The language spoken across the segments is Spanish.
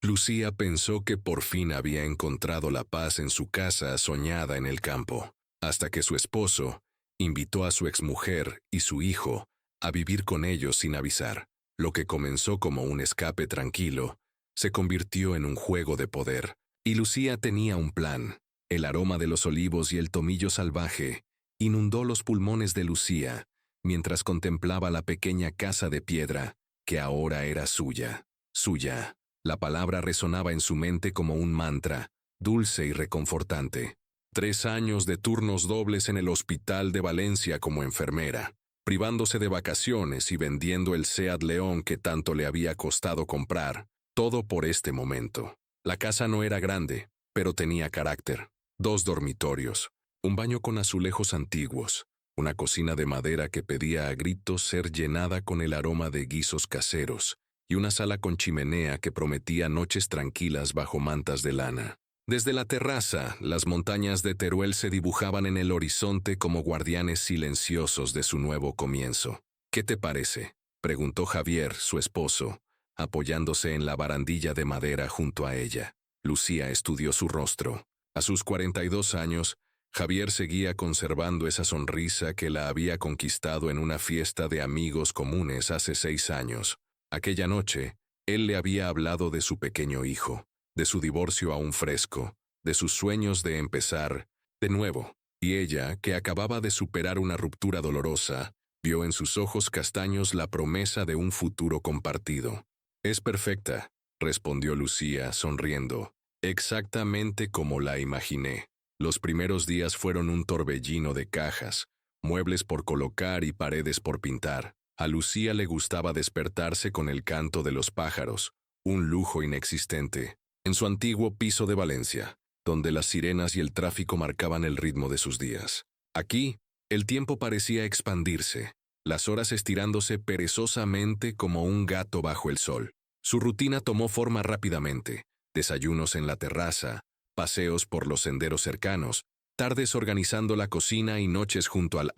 Lucía pensó que por fin había encontrado la paz en su casa soñada en el campo, hasta que su esposo invitó a su exmujer y su hijo a vivir con ellos sin avisar. Lo que comenzó como un escape tranquilo se convirtió en un juego de poder, y Lucía tenía un plan. El aroma de los olivos y el tomillo salvaje inundó los pulmones de Lucía mientras contemplaba la pequeña casa de piedra que ahora era suya. Suya. La palabra resonaba en su mente como un mantra, dulce y reconfortante. 3 años de turnos dobles en el hospital de Valencia como enfermera, privándose de vacaciones y vendiendo el Seat León que tanto le había costado comprar, todo por este momento. La casa no era grande, pero tenía carácter. 2 dormitorios, un baño con azulejos antiguos, una cocina de madera que pedía a gritos ser llenada con el aroma de guisos caseros, y una sala con chimenea que prometía noches tranquilas bajo mantas de lana. Desde la terraza, las montañas de Teruel se dibujaban en el horizonte como guardianes silenciosos de su nuevo comienzo. «¿Qué te parece?», preguntó Javier, su esposo, apoyándose en la barandilla de madera junto a ella. Lucía estudió su rostro. A sus 42 años, Javier seguía conservando esa sonrisa que la había conquistado en una fiesta de amigos comunes hace 6 años. Aquella noche, él le había hablado de su pequeño hijo, de su divorcio aún fresco, de sus sueños de empezar de nuevo, y ella, que acababa de superar una ruptura dolorosa, vio en sus ojos castaños la promesa de un futuro compartido. «Es perfecta», respondió Lucía, sonriendo, «exactamente como la imaginé». Los primeros días fueron un torbellino de cajas, muebles por colocar y paredes por pintar. A Lucía le gustaba despertarse con el canto de los pájaros, un lujo inexistente, en su antiguo piso de Valencia, donde las sirenas y el tráfico marcaban el ritmo de sus días. Aquí, el tiempo parecía expandirse, las horas estirándose perezosamente como un gato bajo el sol. Su rutina tomó forma rápidamente: desayunos en la terraza, paseos por los senderos cercanos, tardes organizando la cocina y noches junto al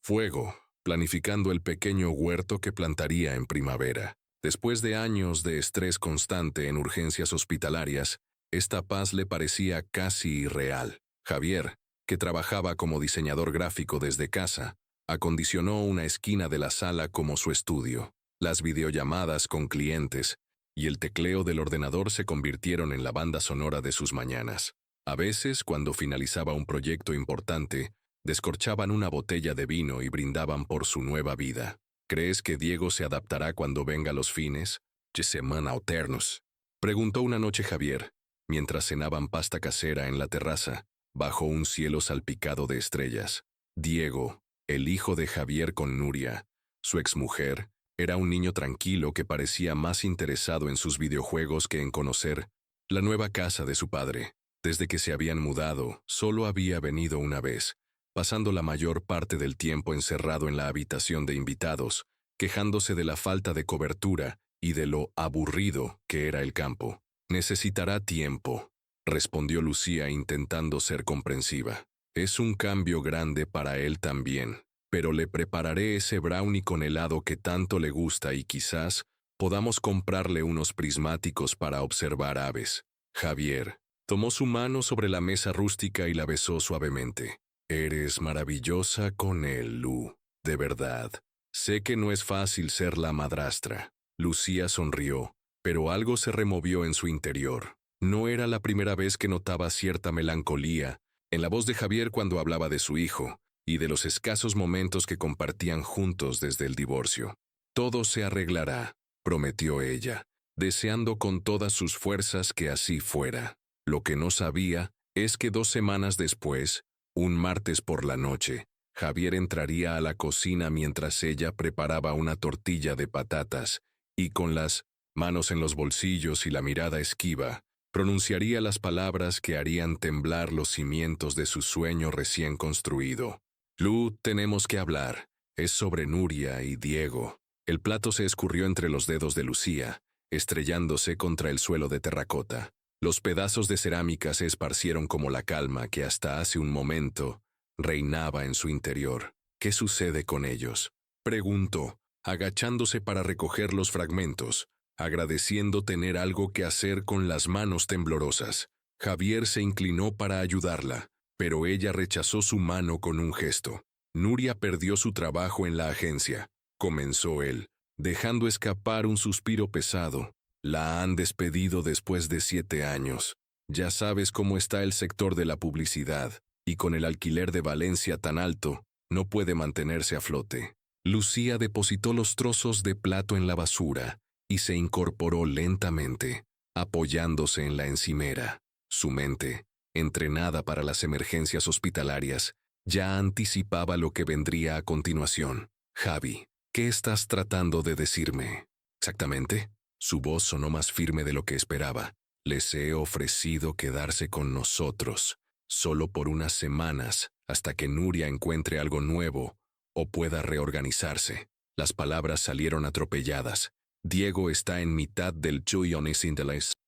fuego, planificando el pequeño huerto que plantaría en primavera. Después de años de estrés constante en urgencias hospitalarias, esta paz le parecía casi irreal. Javier, que trabajaba como diseñador gráfico desde casa, acondicionó una esquina de la sala como su estudio. Las videollamadas con clientes y el tecleo del ordenador se convirtieron en la banda sonora de sus mañanas. A veces, cuando finalizaba un proyecto importante, descorchaban una botella de vino y brindaban por su nueva vida. «¿Crees que Diego se adaptará cuando venga los fines de semana alternos?», preguntó una noche Javier, mientras cenaban pasta casera en la terraza, bajo un cielo salpicado de estrellas. Diego, el hijo de Javier con Nuria, su exmujer, era un niño tranquilo que parecía más interesado en sus videojuegos que en conocer la nueva casa de su padre. Desde que se habían mudado, solo había venido una vez, pasando la mayor parte del tiempo encerrado en la habitación de invitados, quejándose de la falta de cobertura y de lo aburrido que era el campo. «Necesitará tiempo», respondió Lucía intentando ser comprensiva. «Es un cambio grande para él también, pero le prepararé ese brownie con helado que tanto le gusta y quizás podamos comprarle unos prismáticos para observar aves». Javier tomó su mano sobre la mesa rústica y la besó suavemente. «Eres maravillosa con él, Lu, de verdad. Sé que no es fácil ser la madrastra». Lucía sonrió, pero algo se removió en su interior. No era la primera vez que notaba cierta melancolía en la voz de Javier cuando hablaba de su hijo y de los escasos momentos que compartían juntos desde el divorcio. «Todo se arreglará», prometió ella, deseando con todas sus fuerzas que así fuera. Lo que no sabía es que 2 semanas después, un martes por la noche, Javier entraría a la cocina mientras ella preparaba una tortilla de patatas y, con las manos en los bolsillos y la mirada esquiva, pronunciaría las palabras que harían temblar los cimientos de su sueño recién construido. «Lu, tenemos que hablar. Es sobre Nuria y Diego». El plato se escurrió entre los dedos de Lucía, estrellándose contra el suelo de terracota. Los pedazos de cerámica se esparcieron como la calma que hasta hace un momento reinaba en su interior. «¿Qué sucede con ellos?», preguntó, agachándose para recoger los fragmentos, agradeciendo tener algo que hacer con las manos temblorosas. Javier se inclinó para ayudarla, pero ella rechazó su mano con un gesto. Nuria perdió su trabajo en la agencia, comenzó él, dejando escapar un suspiro pesado. La han despedido después de 7 años. Ya sabes cómo está el sector de la publicidad, y con el alquiler de Valencia tan alto, no puede mantenerse a flote. Lucía depositó los trozos de plato en la basura y se incorporó lentamente, apoyándose en la encimera. Su mente, entrenada para las emergencias hospitalarias, ya anticipaba lo que vendría a continuación. Javi, ¿qué estás tratando de decirme? ¿Exactamente? Su voz sonó más firme de lo que esperaba. Les he ofrecido quedarse con nosotros, solo por unas semanas, hasta que Nuria encuentre algo nuevo o pueda reorganizarse. Las palabras salieron atropelladas. Diego está en mitad del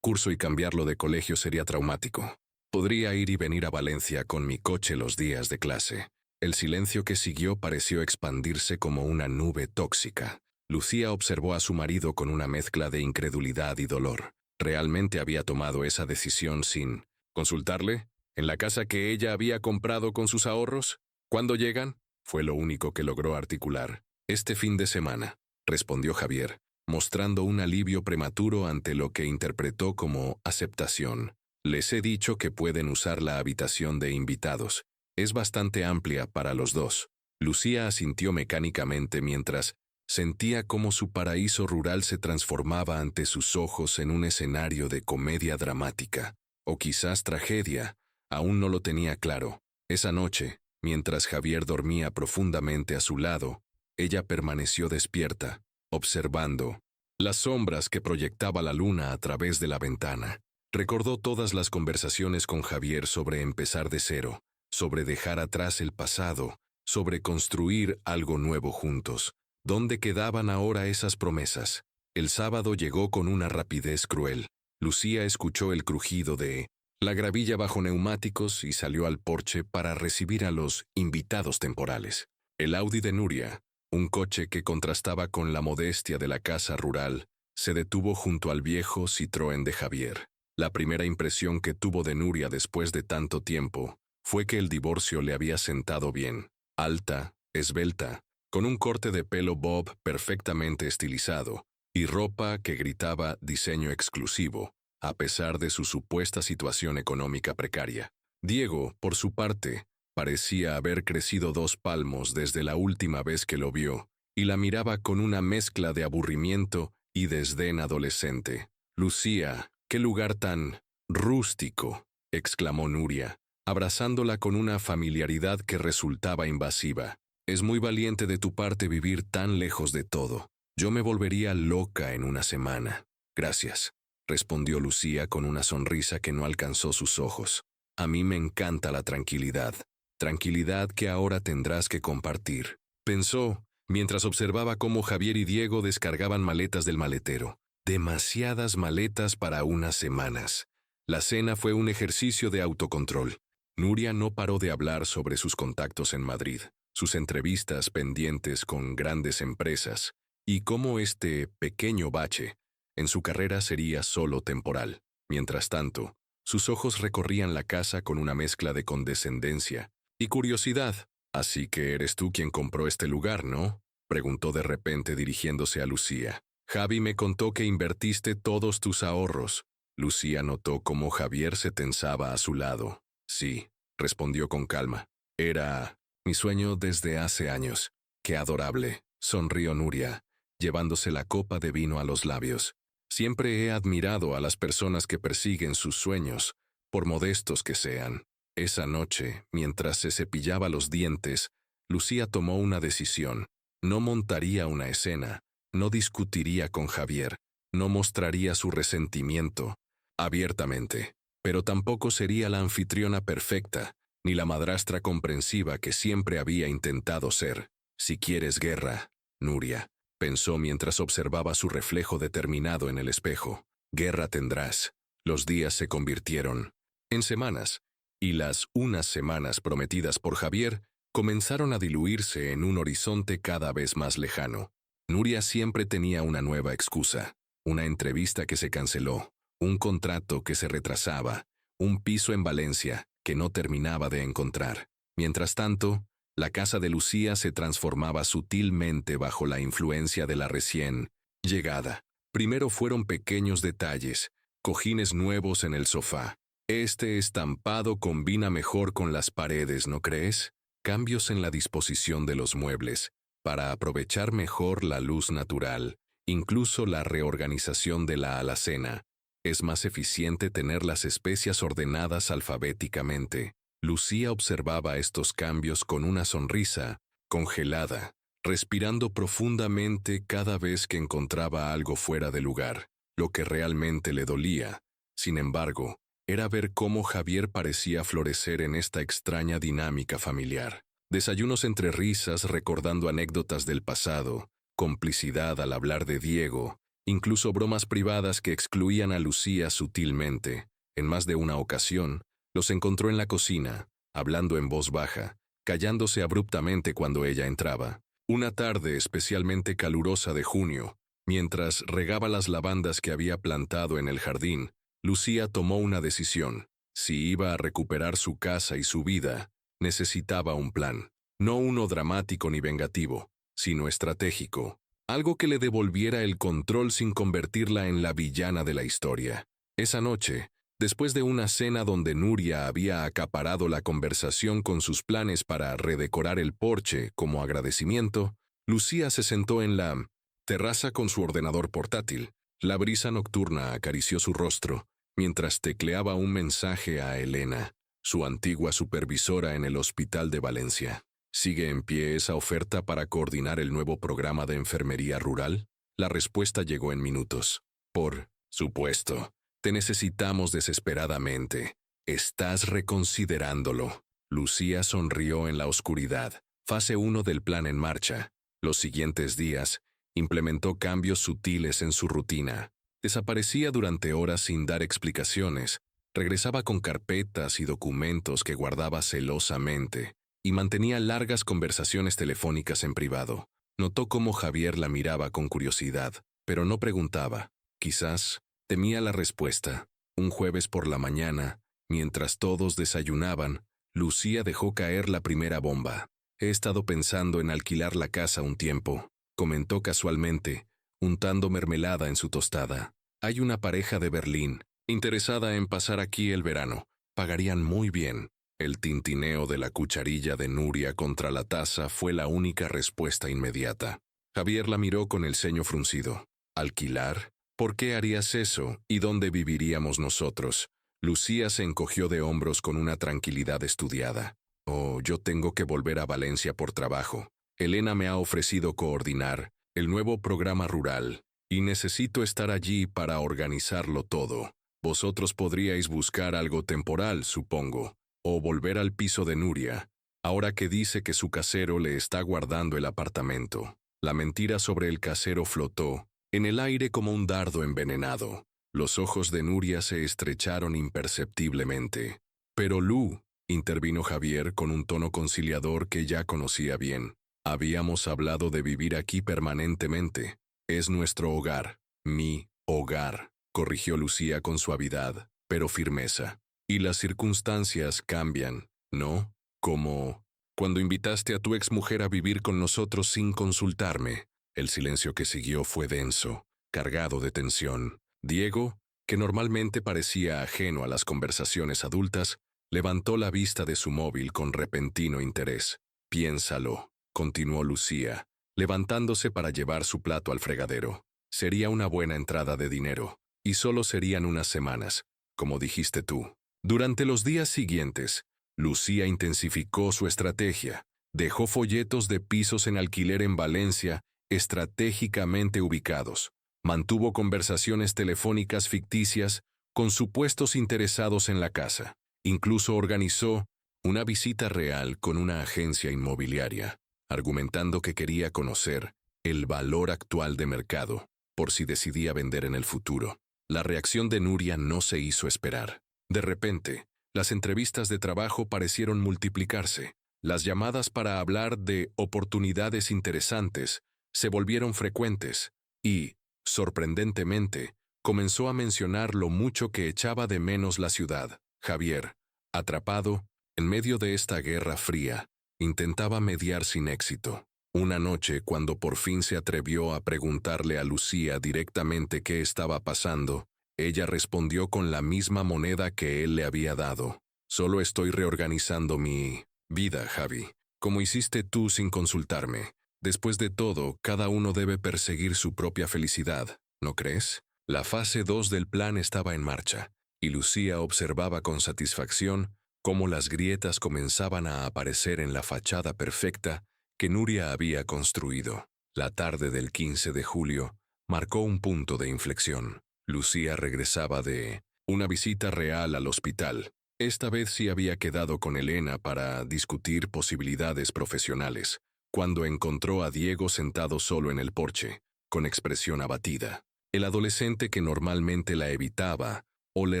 curso y cambiarlo de colegio sería traumático. Podría ir y venir a Valencia con mi coche los días de clase. El silencio que siguió pareció expandirse como una nube tóxica. Lucía observó a su marido con una mezcla de incredulidad y dolor. ¿Realmente había tomado esa decisión sin consultarle? ¿En la casa que ella había comprado con sus ahorros? ¿Cuándo llegan? Fue lo único que logró articular. Este fin de semana, respondió Javier, mostrando un alivio prematuro ante lo que interpretó como aceptación. Les he dicho que pueden usar la habitación de invitados. Es bastante amplia para los dos. Lucía asintió mecánicamente mientras sentía cómo su paraíso rural se transformaba ante sus ojos en un escenario de comedia dramática, o quizás tragedia, aún no lo tenía claro. Esa noche, mientras Javier dormía profundamente a su lado, ella permaneció despierta, observando las sombras que proyectaba la luna a través de la ventana. Recordó todas las conversaciones con Javier sobre empezar de cero, sobre dejar atrás el pasado, sobre construir algo nuevo juntos. ¿Dónde quedaban ahora esas promesas? El sábado llegó con una rapidez cruel. Lucía escuchó el crujido de la gravilla bajo neumáticos y salió al porche para recibir a los invitados temporales. El Audi de Nuria, un coche que contrastaba con la modestia de la casa rural, se detuvo junto al viejo Citroën de Javier. La primera impresión que tuvo de Nuria después de tanto tiempo fue que el divorcio le había sentado bien. Alta, esbelta, con un corte de pelo bob perfectamente estilizado y ropa que gritaba diseño exclusivo, a pesar de su supuesta situación económica precaria. Diego, por su parte, parecía haber crecido 2 palmos desde la última vez que lo vio, y la miraba con una mezcla de aburrimiento y desdén adolescente. Lucía, qué lugar tan rústico, exclamó Nuria, abrazándola con una familiaridad que resultaba invasiva. Es muy valiente de tu parte vivir tan lejos de todo. Yo me volvería loca en una semana. Gracias, respondió Lucía con una sonrisa que no alcanzó sus ojos. A mí me encanta la tranquilidad. Tranquilidad que ahora tendrás que compartir. Pensó, mientras observaba cómo Javier y Diego descargaban maletas del maletero. Demasiadas maletas para unas semanas. La cena fue un ejercicio de autocontrol. Nuria no paró de hablar sobre sus contactos en Madrid, sus entrevistas pendientes con grandes empresas, y cómo este pequeño bache en su carrera sería solo temporal. Mientras tanto, sus ojos recorrían la casa con una mezcla de condescendencia y curiosidad. «Así que eres tú quien compró este lugar, ¿no?», preguntó de repente dirigiéndose a Lucía. «Javi me contó que invertiste todos tus ahorros». Lucía notó cómo Javier se tensaba a su lado. «Sí», respondió con calma. «Era mi sueño desde hace años». «Qué adorable», sonrió Nuria, llevándose la copa de vino a los labios. «Siempre he admirado a las personas que persiguen sus sueños, por modestos que sean». Esa noche, mientras se cepillaba los dientes, Lucía tomó una decisión. No montaría una escena, no discutiría con Javier, no mostraría su resentimiento abiertamente, pero tampoco sería la anfitriona perfecta, ni la madrastra comprensiva que siempre había intentado ser. «Si quieres guerra, Nuria», pensó mientras observaba su reflejo determinado en el espejo. «Guerra tendrás». Los días se convirtieron en semanas, y las unas semanas prometidas por Javier comenzaron a diluirse en un horizonte cada vez más lejano. Nuria siempre tenía una nueva excusa. una entrevista que se canceló, un contrato que se retrasaba, un piso en Valencia que no terminaba de encontrar. Mientras tanto, la casa de Lucía se transformaba sutilmente bajo la influencia de la recién llegada. Primero fueron pequeños detalles, cojines nuevos en el sofá. Este estampado combina mejor con las paredes, ¿no crees? Cambios en la disposición de los muebles, para aprovechar mejor la luz natural, incluso la reorganización de la alacena. Es más eficiente tener las especias ordenadas alfabéticamente. Lucía observaba estos cambios con una sonrisa, congelada, respirando profundamente cada vez que encontraba algo fuera de lugar. Lo que realmente le dolía, sin embargo, era ver cómo Javier parecía florecer en esta extraña dinámica familiar. Desayunos entre risas recordando anécdotas del pasado, complicidad al hablar de Diego, incluso bromas privadas que excluían a Lucía sutilmente. En más de una ocasión, los encontró en la cocina, hablando en voz baja, callándose abruptamente cuando ella entraba. Una tarde especialmente calurosa de junio, mientras regaba las lavandas que había plantado en el jardín, Lucía tomó una decisión. Si iba a recuperar su casa y su vida, necesitaba un plan. No uno dramático ni vengativo, sino estratégico. Algo que le devolviera el control sin convertirla en la villana de la historia. Esa noche, después de una cena donde Nuria había acaparado la conversación con sus planes para redecorar el porche como agradecimiento, Lucía se sentó en la terraza con su ordenador portátil. La brisa nocturna acarició su rostro, mientras tecleaba un mensaje a Elena, su antigua supervisora en el Hospital de Valencia. ¿Sigue en pie esa oferta para coordinar el nuevo programa de enfermería rural? La respuesta llegó en minutos. Por supuesto. Te necesitamos desesperadamente. ¿Estás reconsiderándolo? Lucía sonrió en la oscuridad. Fase 1 del plan en marcha. Los siguientes días, implementó cambios sutiles en su rutina. Desaparecía durante horas sin dar explicaciones. Regresaba con carpetas y documentos que guardaba celosamente, y mantenía largas conversaciones telefónicas en privado. Notó cómo Javier la miraba con curiosidad, pero no preguntaba. Quizás temía la respuesta. Un jueves por la mañana, mientras todos desayunaban, Lucía dejó caer la primera bomba. He estado pensando en alquilar la casa un tiempo, comentó casualmente, untando mermelada en su tostada. Hay una pareja de Berlín, interesada en pasar aquí el verano. Pagarían muy bien. El tintineo de la cucharilla de Nuria contra la taza fue la única respuesta inmediata. Javier la miró con el ceño fruncido. ¿Alquilar? ¿Por qué harías eso? ¿Y dónde viviríamos nosotros? Lucía se encogió de hombros con una tranquilidad estudiada. Oh, yo tengo que volver a Valencia por trabajo. Elena me ha ofrecido coordinar el nuevo programa rural, y necesito estar allí para organizarlo todo. Vosotros podríais buscar algo temporal, supongo, o volver al piso de Nuria, ahora que dice que su casero le está guardando el apartamento. La mentira sobre el casero flotó en el aire como un dardo envenenado. Los ojos de Nuria se estrecharon imperceptiblemente. Pero Lu, intervino Javier con un tono conciliador que ya conocía bien. Habíamos hablado de vivir aquí permanentemente. Es nuestro hogar, mi hogar, corrigió Lucía con suavidad, pero firmeza. Y las circunstancias cambian, ¿no? Como cuando invitaste a tu exmujer a vivir con nosotros sin consultarme. El silencio que siguió fue denso, cargado de tensión. Diego, que normalmente parecía ajeno a las conversaciones adultas, levantó la vista de su móvil con repentino interés. Piénsalo, continuó Lucía, levantándose para llevar su plato al fregadero. Sería una buena entrada de dinero, y solo serían unas semanas, como dijiste tú. Durante los días siguientes, Lucía intensificó su estrategia. Dejó folletos de pisos en alquiler en Valencia estratégicamente ubicados. Mantuvo conversaciones telefónicas ficticias con supuestos interesados en la casa. Incluso organizó una visita real con una agencia inmobiliaria, argumentando que quería conocer el valor actual de mercado, por si decidía vender en el futuro. La reacción de Nuria no se hizo esperar. De repente, las entrevistas de trabajo parecieron multiplicarse. Las llamadas para hablar de oportunidades interesantes se volvieron frecuentes y, Sorprendentemente, comenzó a mencionar lo mucho que echaba de menos la ciudad. Javier, atrapado, en medio de esta guerra fría, intentaba mediar sin éxito. Una noche, cuando por fin se atrevió a preguntarle a Lucía directamente qué estaba pasando, ella respondió con la misma moneda que él le había dado. Solo estoy reorganizando mi vida, Javi, como hiciste tú sin consultarme. Después de todo, cada uno debe perseguir su propia felicidad, ¿no crees? La fase 2 del plan estaba en marcha, y Lucía observaba con satisfacción cómo las grietas comenzaban a aparecer en la fachada perfecta que Nuria había construido. La tarde del 15 de julio marcó un punto de inflexión. Lucía regresaba de una visita real al hospital. Esta vez sí había quedado con Elena para discutir posibilidades profesionales, cuando encontró a Diego sentado solo en el porche, con expresión abatida. El adolescente que normalmente la evitaba o le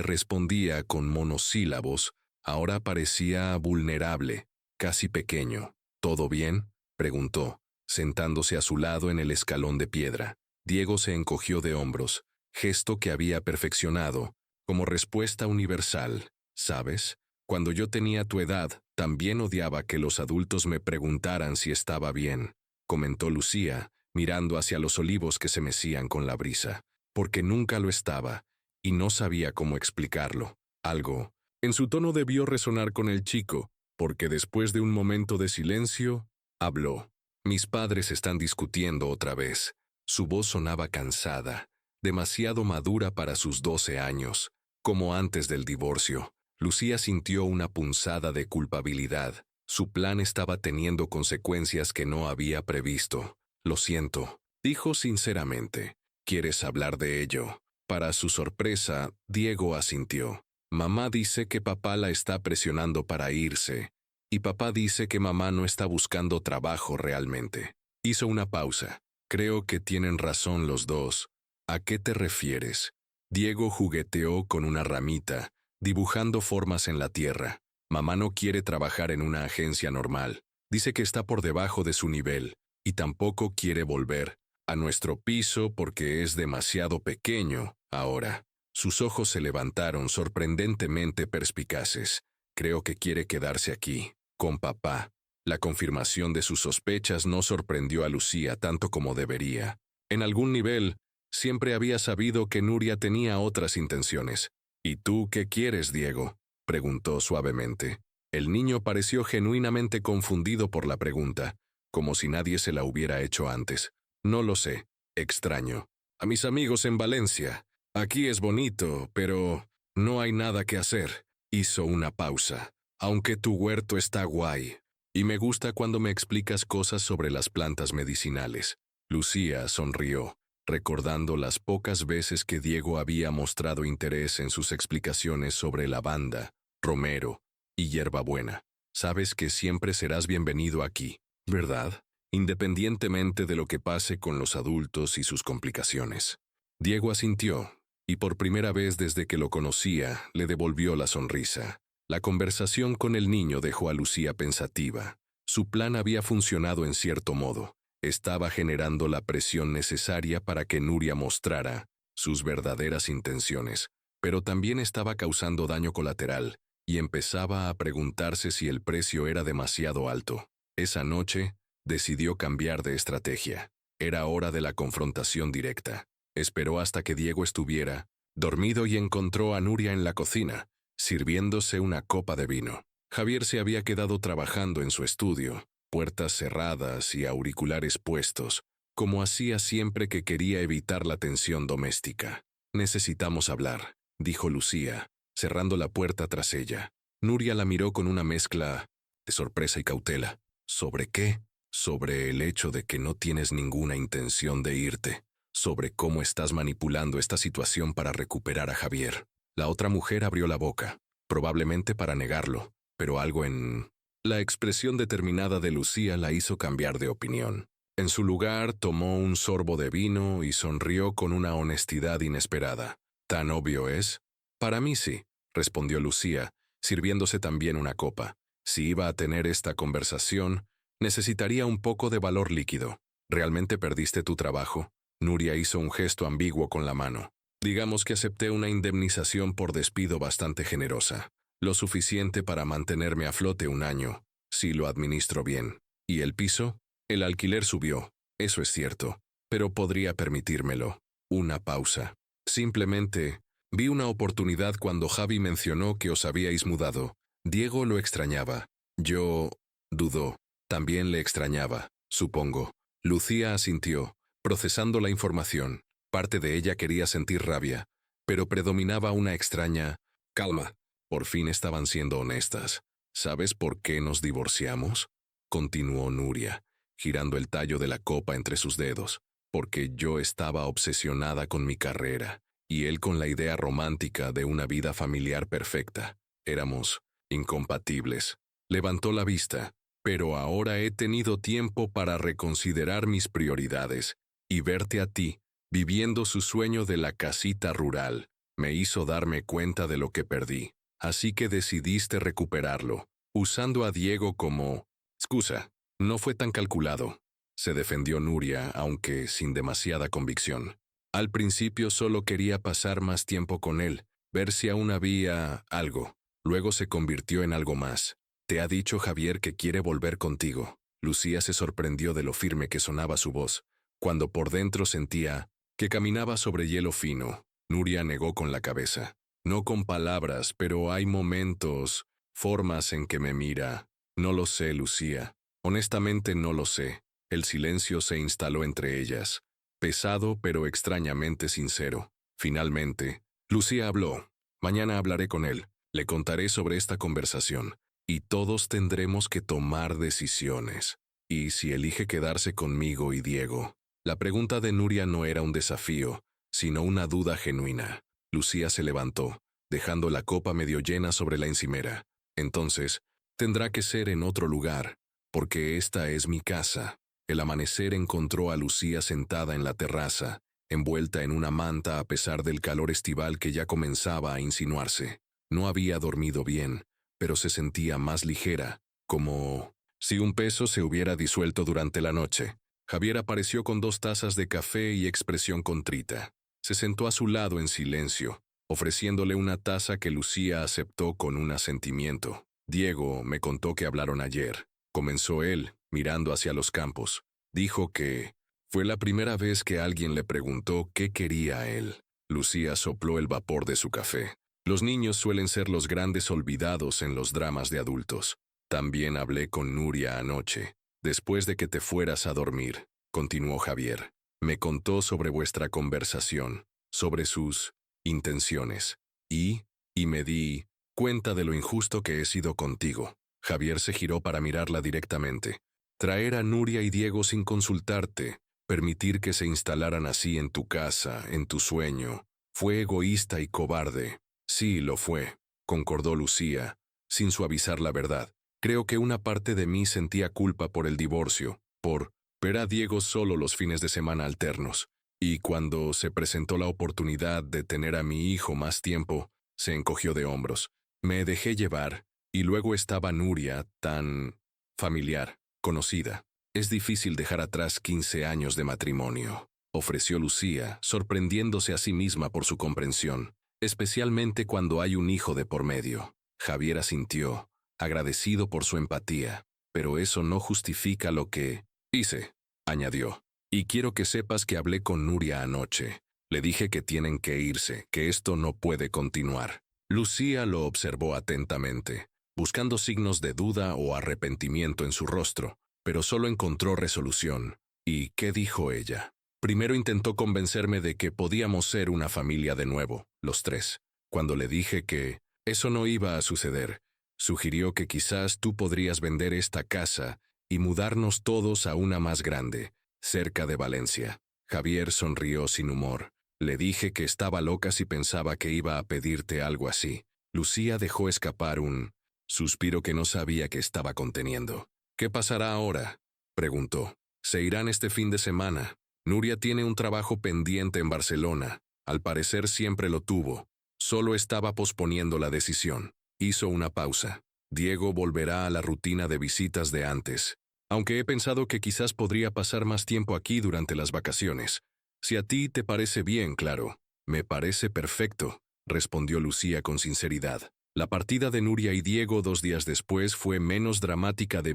respondía con monosílabos, ahora parecía vulnerable, casi pequeño. ¿Todo bien?, preguntó, sentándose a su lado en el escalón de piedra. Diego se encogió de hombros, gesto que había perfeccionado, como respuesta universal. ¿Sabes? Cuando yo tenía tu edad, también odiaba que los adultos me preguntaran si estaba bien, comentó Lucía, mirando hacia los olivos que se mecían con la brisa, porque nunca lo estaba, y no sabía cómo explicarlo. Algo en su tono debió resonar con el chico, porque después de un momento de silencio, habló. Mis padres están discutiendo otra vez. Su voz sonaba cansada, demasiado madura para sus 12 años, como antes del divorcio. Lucía sintió una punzada de culpabilidad. Su plan estaba teniendo consecuencias que no había previsto. Lo siento, dijo sinceramente. ¿Quieres hablar de ello? Para su sorpresa, Diego asintió. Mamá dice que papá la está presionando para irse, y papá dice que mamá no está buscando trabajo realmente. Hizo una pausa. Creo que tienen razón los dos. ¿A qué te refieres? Diego jugueteó con una ramita, dibujando formas en la tierra. Mamá no quiere trabajar en una agencia normal. Dice que está por debajo de su nivel, y tampoco quiere volver a nuestro piso porque es demasiado pequeño ahora. Sus ojos se levantaron sorprendentemente perspicaces. Creo que quiere quedarse aquí, con papá. La confirmación de sus sospechas no sorprendió a Lucía tanto como debería. En algún nivel, siempre había sabido que Nuria tenía otras intenciones. ¿Y tú qué quieres, Diego?, preguntó suavemente. El niño pareció genuinamente confundido por la pregunta, como si nadie se la hubiera hecho antes. No lo sé. Extraño. A mis amigos en Valencia. Aquí es bonito, pero no hay nada que hacer. Hizo una pausa. Aunque tu huerto está guay. Y me gusta cuando me explicas cosas sobre las plantas medicinales. Lucía sonrió, recordando las pocas veces que Diego había mostrado interés en sus explicaciones sobre lavanda, romero y hierbabuena. Sabes que siempre serás bienvenido aquí, ¿verdad? Independientemente de lo que pase con los adultos y sus complicaciones. Diego asintió, y por primera vez desde que lo conocía, le devolvió la sonrisa. La conversación con el niño dejó a Lucía pensativa. Su plan había funcionado en cierto modo. Estaba generando la presión necesaria para que Nuria mostrara sus verdaderas intenciones, pero también estaba causando daño colateral, y empezaba a preguntarse si el precio era demasiado alto. Esa noche, decidió cambiar de estrategia. Era hora de la confrontación directa. Esperó hasta que Diego estuviera dormido y encontró a Nuria en la cocina, sirviéndose una copa de vino. Javier se había quedado trabajando en su estudio, puertas cerradas y auriculares puestos, como hacía siempre que quería evitar la tensión doméstica. Necesitamos hablar, dijo Lucía, cerrando la puerta tras ella. Nuria la miró con una mezcla de sorpresa y cautela. ¿Sobre qué? Sobre el hecho de que no tienes ninguna intención de irte, sobre cómo estás manipulando esta situación para recuperar a Javier. La otra mujer abrió la boca, probablemente para negarlo, pero algo en la expresión determinada de Lucía la hizo cambiar de opinión. En su lugar, tomó un sorbo de vino y sonrió con una honestidad inesperada. ¿Tan obvio es? Para mí sí, respondió Lucía, sirviéndose también una copa. Si iba a tener esta conversación, necesitaría un poco de valor líquido. ¿Realmente perdiste tu trabajo? Nuria hizo un gesto ambiguo con la mano. Digamos que acepté una indemnización por despido bastante generosa. Lo suficiente para mantenerme a flote un año, si lo administro bien. ¿Y el piso? El alquiler subió, eso es cierto, pero podría permitírmelo. Una pausa. Simplemente, vi una oportunidad cuando Javi mencionó que os habíais mudado. Diego lo extrañaba. Yo... dudó. También le extrañaba, supongo. Lucía asintió, procesando la información. Parte de ella quería sentir rabia, pero predominaba una extraña... Calma. Por fin estaban siendo honestas. ¿Sabes por qué nos divorciamos? Continuó Nuria, girando el tallo de la copa entre sus dedos. Porque yo estaba obsesionada con mi carrera, y él con la idea romántica de una vida familiar perfecta. Éramos incompatibles. Levantó la vista, pero ahora he tenido tiempo para reconsiderar mis prioridades, y verte a ti, viviendo su sueño de la casita rural, me hizo darme cuenta de lo que perdí. Así que decidiste recuperarlo, usando a Diego como... excusa. No fue tan calculado, se defendió Nuria, aunque sin demasiada convicción. Al principio solo quería pasar más tiempo con él, ver si aún había algo. Luego se convirtió en algo más. Te ha dicho Javier que quiere volver contigo. Lucía se sorprendió de lo firme que sonaba su voz, cuando por dentro sentía que caminaba sobre hielo fino. Nuria negó con la cabeza. No con palabras, pero hay momentos, formas en que me mira. No lo sé, Lucía. Honestamente no lo sé. El silencio se instaló entre ellas. Pesado, pero extrañamente sincero. Finalmente, Lucía habló. Mañana hablaré con él. Le contaré sobre esta conversación. Y todos tendremos que tomar decisiones. ¿Y si elige quedarse conmigo y Diego? La pregunta de Nuria no era un desafío, sino una duda genuina. Lucía se levantó, dejando la copa medio llena sobre la encimera. Entonces, tendrá que ser en otro lugar, porque esta es mi casa. El amanecer encontró a Lucía sentada en la terraza, envuelta en una manta a pesar del calor estival que ya comenzaba a insinuarse. No había dormido bien, pero se sentía más ligera, como si un peso se hubiera disuelto durante la noche. Javier apareció con 2 tazas de café y expresión contrita. Se sentó a su lado en silencio, ofreciéndole una taza que Lucía aceptó con un asentimiento. Diego me contó que hablaron ayer. Comenzó él, mirando hacia los campos. Dijo que fue la primera vez que alguien le preguntó qué quería él. Lucía sopló el vapor de su café. Los niños suelen ser los grandes olvidados en los dramas de adultos. También hablé con Nuria anoche, después de que te fueras a dormir, continuó Javier. Me contó sobre vuestra conversación, sobre sus intenciones, y me di cuenta de lo injusto que he sido contigo. Javier se giró para mirarla directamente. Traer a Nuria y Diego sin consultarte, permitir que se instalaran así en tu casa, en tu sueño, fue egoísta y cobarde. Sí, lo fue, concordó Lucía, sin suavizar la verdad. Creo que una parte de mí sentía culpa por el divorcio, por ver a Diego solo los fines de semana alternos, y cuando se presentó la oportunidad de tener a mi hijo más tiempo, se encogió de hombros. Me dejé llevar, y luego estaba Nuria, tan familiar, conocida. Es difícil dejar atrás 15 años de matrimonio, ofreció Lucía, sorprendiéndose a sí misma por su comprensión, especialmente cuando hay un hijo de por medio. Javier asintió, agradecido por su empatía, pero eso no justifica lo que hice, añadió. Y quiero que sepas que hablé con Nuria anoche. Le dije que tienen que irse, que esto no puede continuar. Lucía lo observó atentamente, buscando signos de duda o arrepentimiento en su rostro, pero solo encontró resolución. ¿Y qué dijo ella? Primero intentó convencerme de que podíamos ser una familia de nuevo, los 3. Cuando le dije que eso no iba a suceder, sugirió que quizás tú podrías vender esta casa y mudarnos todos a una más grande, cerca de Valencia. Javier sonrió sin humor. Le dije que estaba loca si pensaba que iba a pedirte algo así. Lucía dejó escapar un suspiro que no sabía que estaba conteniendo. ¿Qué pasará ahora?, preguntó. Se irán este fin de semana. Nuria tiene un trabajo pendiente en Barcelona. Al parecer siempre lo tuvo. Solo estaba posponiendo la decisión. Hizo una pausa. Diego volverá a la rutina de visitas de antes. Aunque he pensado que quizás podría pasar más tiempo aquí durante las vacaciones. Si a ti te parece bien, claro. Me parece perfecto, respondió Lucía con sinceridad. La partida de Nuria y Diego 2 días después fue menos dramática de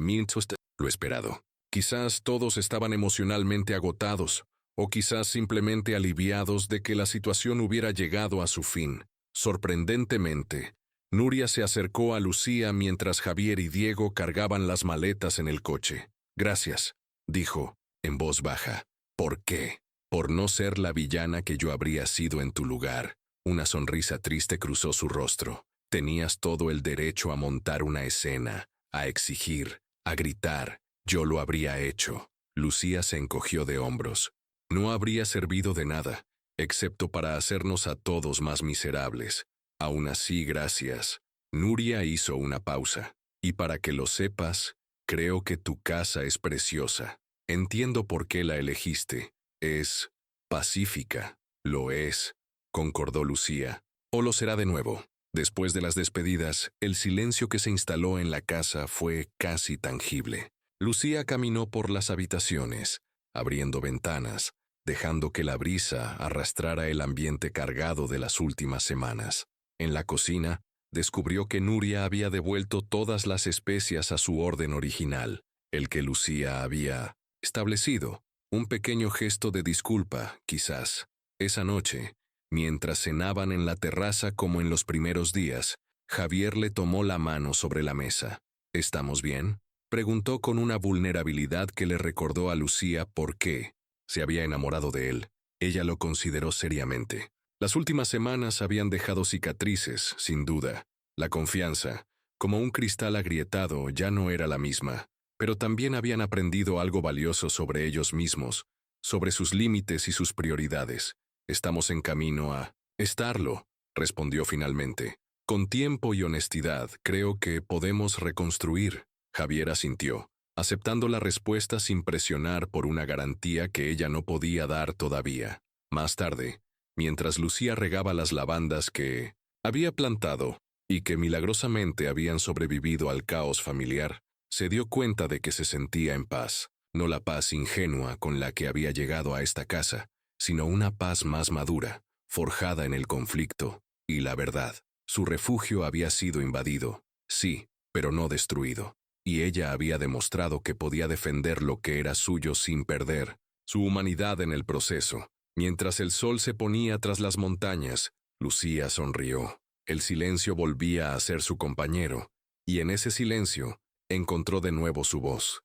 lo esperado. Quizás todos estaban emocionalmente agotados, o quizás simplemente aliviados de que la situación hubiera llegado a su fin. Sorprendentemente, Nuria se acercó a Lucía mientras Javier y Diego cargaban las maletas en el coche. Gracias, dijo, en voz baja. ¿Por qué? Por no ser la villana que yo habría sido en tu lugar. Una sonrisa triste cruzó su rostro. Tenías todo el derecho a montar una escena, a exigir, a gritar. Yo lo habría hecho. Lucía se encogió de hombros. No habría servido de nada, excepto para hacernos a todos más miserables. Aún así, gracias. Nuria hizo una pausa. Y para que lo sepas, creo que tu casa es preciosa. Entiendo por qué la elegiste. Es pacífica. Lo es, concordó Lucía. O lo será de nuevo. Después de las despedidas, el silencio que se instaló en la casa fue casi tangible. Lucía caminó por las habitaciones, abriendo ventanas, dejando que la brisa arrastrara el ambiente cargado de las últimas semanas. En la cocina, descubrió que Nuria había devuelto todas las especias a su orden original, el que Lucía había establecido. Un pequeño gesto de disculpa, quizás. Esa noche, mientras cenaban en la terraza como en los primeros días, Javier le tomó la mano sobre la mesa. ¿Estamos bien?, preguntó con una vulnerabilidad que le recordó a Lucía por qué se había enamorado de él. Ella lo consideró seriamente. Las últimas semanas habían dejado cicatrices, sin duda. La confianza, como un cristal agrietado, ya no era la misma, pero también habían aprendido algo valioso sobre ellos mismos, sobre sus límites y sus prioridades. Estamos en camino a estarlo, respondió finalmente. Con tiempo y honestidad, creo que podemos reconstruir. Javier asintió, aceptando la respuesta sin presionar por una garantía que ella no podía dar todavía. Más tarde, mientras Lucía regaba las lavandas que había plantado y que milagrosamente habían sobrevivido al caos familiar, se dio cuenta de que se sentía en paz, no la paz ingenua con la que había llegado a esta casa, sino una paz más madura, forjada en el conflicto y la verdad. Su refugio había sido invadido, sí, pero no destruido, y ella había demostrado que podía defender lo que era suyo sin perder su humanidad en el proceso. Mientras el sol se ponía tras las montañas, Lucía sonrió. El silencio volvía a ser su compañero, y en ese silencio encontró de nuevo su voz.